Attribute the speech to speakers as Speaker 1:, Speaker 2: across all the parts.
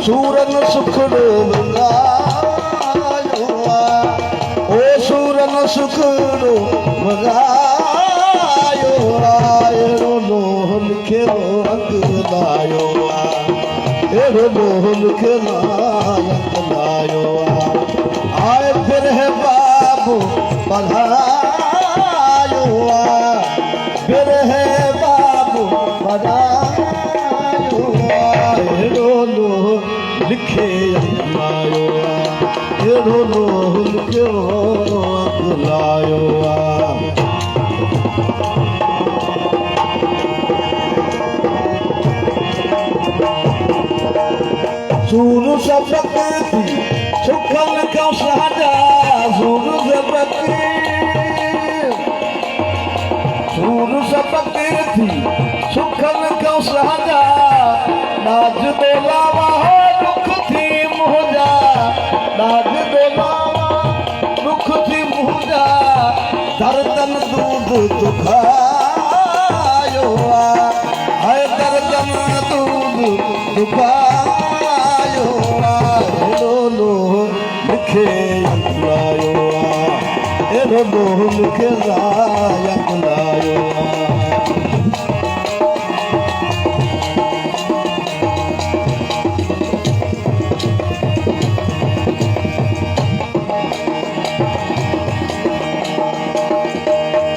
Speaker 1: सूरन सुखड़ो वगायो ओ सूरन सुखड़ो वगायो एरो लोहन के अंगलायो एरो लोहन के अंगलायो आए फिर है बाबू पधायो फिर है बाबू पधायो एरो लिखे लायो एड़ो लोहन के लायो सूर सबकती सुखल का साजा सूर सबकती सुखल का साजा नाज बोलावा दुख थी मुझा नाज बोलावा दुख थी मुझा दर्दन दूध दुखायो है दर्दन दूध दुखायो लो लिखे लायो एरो लो लिखे लायो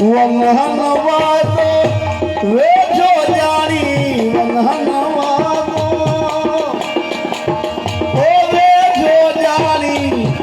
Speaker 1: वंगन वाले वे जो